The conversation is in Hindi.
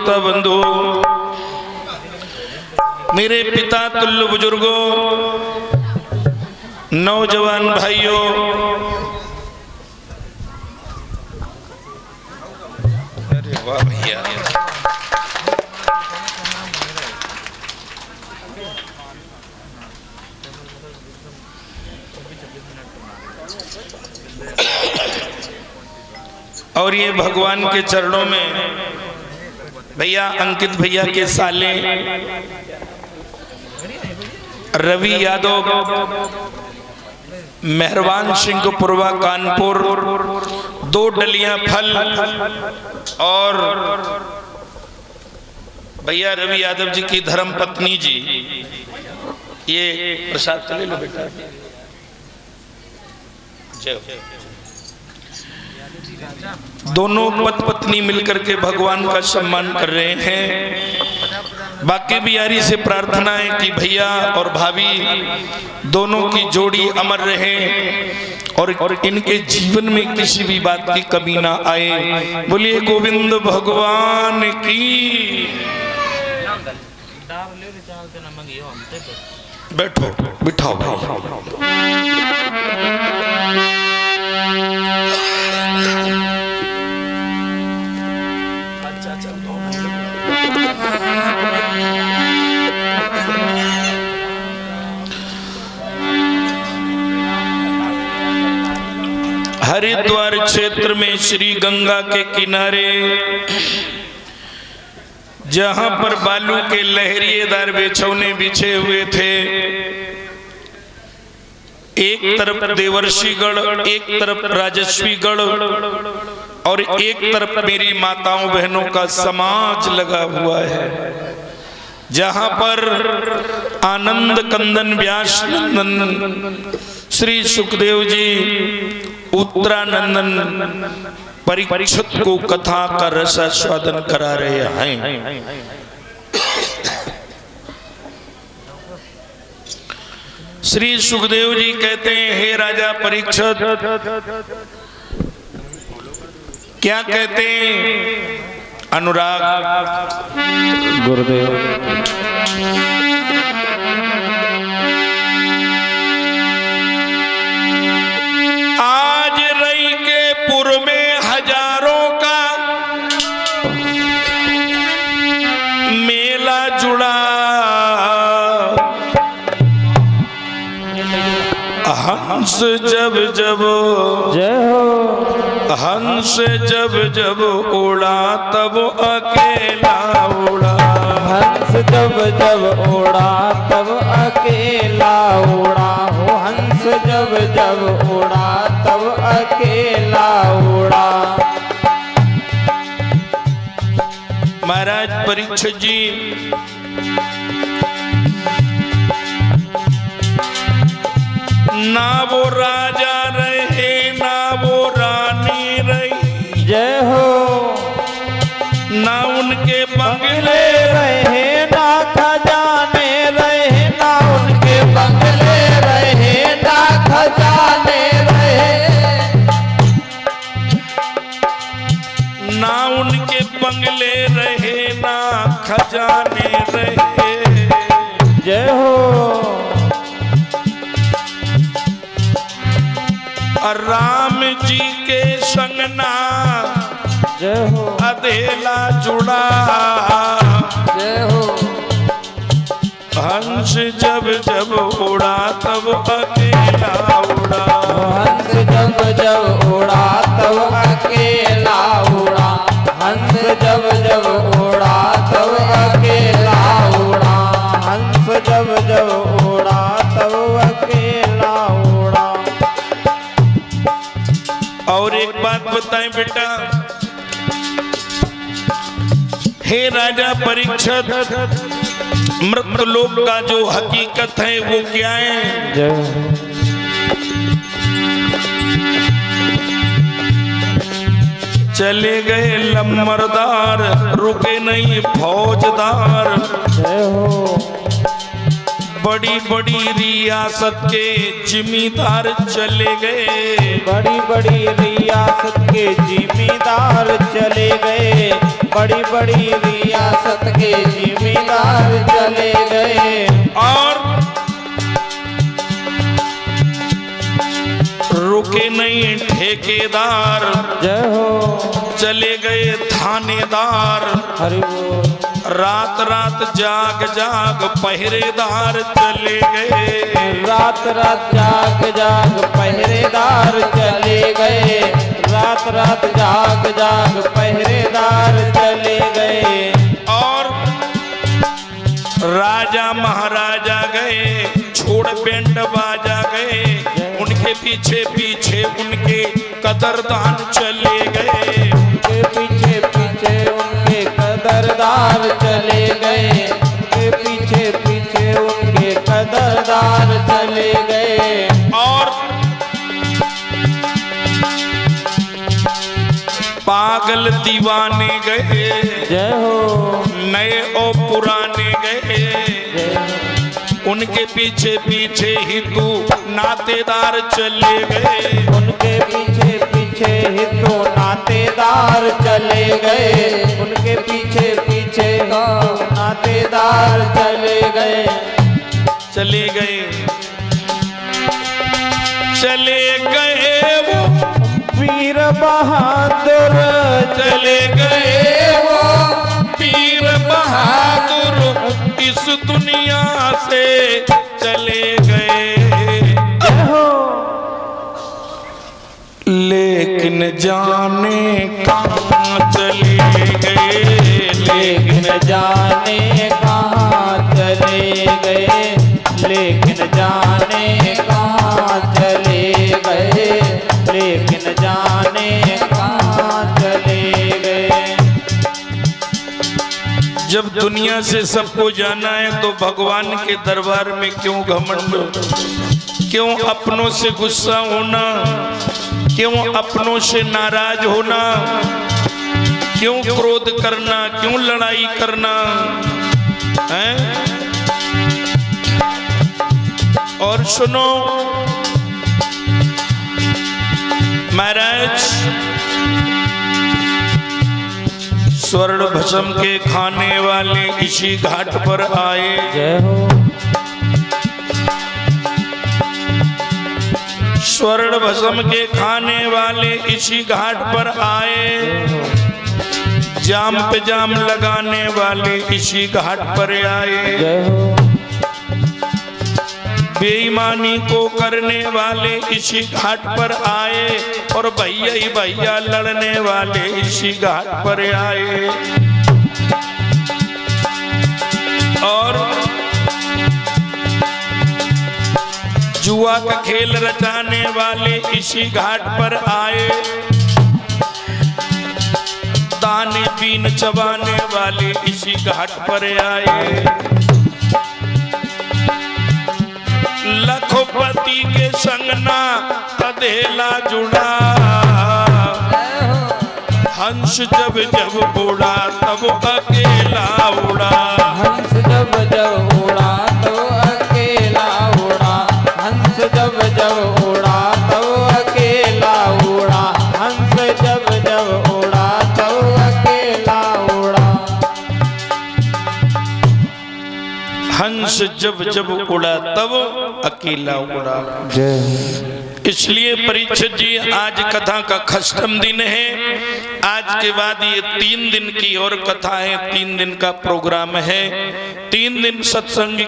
श्रोता बंधु, मेरे पिता तुल्य बुजुर्गों, नौजवान भाइयों, अरे वाह भैया, और ये भगवान के चरणों में भैया अंकित भैया के साले रवि यादव, मेहरबान सिंह पुरवा कानपुर, 2 डलियां फल, और भैया रवि यादव जी की धर्म पत्नी जी, ये प्रसाद ले लो बेटा। जय। दोनों पति पत्नी मिलकर के भगवान का सम्मान कर रहे हैं। बाकी बिहारी से प्रार्थना है कि भैया और भाभी दोनों की जोड़ी अमर रहे और इनके जीवन में किसी भी बात की कमी ना आए। बोलिए गोविंद भगवान की। बैठो, बिठाओ भाई। हरिद्वार क्षेत्र में श्री गंगा के किनारे, जहां पर बालू के लहरिएदार बिछौने बिछे हुए थे, एक तरफ देवर्षिगढ़, एक तरफ राजस्वीगढ़ और एक तरफ मेरी माताओं बहनों का समाज लगा हुआ है, जहां पर आनंद कंदन व्यास नंदन श्री सुखदेव जी उत्तरानंदन परीक्षित को कथा का रसास्वादन करा रहे हैं। श्री सुखदेव जी कहते हैं, हे राजा परीक्षित, क्या कहते हैं? अनुराग गुरुदेव। आज रई के पुर में हजारों का मेला जुड़ा, हंस जब जब जय हो, हंस जब जब उड़ा तब अकेला उड़ा, हंस जब जब उड़ा तब अकेला उड़ा हो, हंस जब जब उड़ा तब अकेला उड़ा। महाराज परीक्षित जी, ना वो राजा रहे ना वो रानी रही, जय हो, ना उनके बंगले रहे ना खजाने रहे, ना उनके बंगले रहे ना खजाने रहे, ना उनके बंगले रहे ना खजाने रहे। जय हो, राम जी के संग ना जय हो, अधेला जुड़ा, जय हो, हंस जब जब उड़ा तब अकेला उड़ा, हंस जब जब उड़ा तब अकेला उड़ा, हंस जब जब उड़ा तब अकेला उड़ा, हंस जब जब उड़ा तब अकेला उड़ा। और एक बात बताएं बेटा, हे राजा परीक्षित, मृतलोक का जो हकीकत है वो क्या है? चले गए लम्बरदार, रुके नहीं फौजदार, बड़ी बड़ी रियासत के जिम्मेदार चले गए, बड़ी बड़ी रियासत के जिम्मेदार चले गए, बड़ी बड़ी रियासत के जिम्मेदार चले गए। और रुके नहीं ठेकेदार, जय हो चले गए थानेदार। हरि बोल। रात रात जाग जाग पहरेदार चले गए। रात रात जाग जाग पहरेदार चले गए। रात रात जाग जाग पहरेदार चले गए। और राजा महाराजा गए, छोड़ बैंड बाजा गए, उनके पीछे पीछे उनके कदरदान चले गए। उनके पीछे पीछे उनके कदरदार चले गए। उनके पीछे पीछे उनके कदरदार चले गए। और पागल दीवाने गए, जय हो नए और पुराने गए, जय हो। उनके पीछे पीछे ही तू नातेदार चले गए। उनके पीछे पीछे हिंदू नातेदार चले गए। उनके पीछे पीछे हिंदू नातेदार चले गए। चले गए, चले गए वो वीर बहादुर चले गए वो वीर बहादुर इस दुनिया से चले गए। लेकिन जाने कहाँ चले गए, लेकिन जाने कहाँ चले गए। लेकिन जाने कहाँ चले गए। लेकिन जाने कहाँ चले गए। जब दुनिया से सबको जाना है तो भगवान के दरबार में क्यों घमंड, क्यों अपनों से गुस्सा होना, क्यों अपनों से नाराज होना, क्यों क्रोध करना, क्यों लड़ाई करना है? और सुनो महाराज, स्वर्ण भस्म के खाने वाले इसी घाट पर आए। जय हो। स्वर्ण भस्म के खाने वाले इसी घाट पर आए। जाम पे जाम लगाने वाले इसी घाट पर आए। जय हो। बेईमानी को करने वाले इसी घाट पर आए। और भैया ही भैया लड़ने वाले इसी घाट पर आए। और जुआ का खेल रचाने वाले इसी घाट पर आए। दाने पीन चबाने वाले इसी घाट पर आए। लखपति के संग ना अधेला जुड़ा, हंस जब जब उड़ा तब अकेला उड़ा। हंस जब जब उड़ा तो अकेला उड़ा। हंस जब जब उड़ा तो अकेला उड़ा। हंस जब जब उड़ा तो अकेला उड़ा। हंस जब जब उड़ा तब अकेला उड़ा। इसलिए परीक्षित जी, आज कथा का खष्टम दिन है। आज के बाद ये 3 दिन की और कथा है, 3 दिन का प्रोग्राम है। 3 दिन सत्संग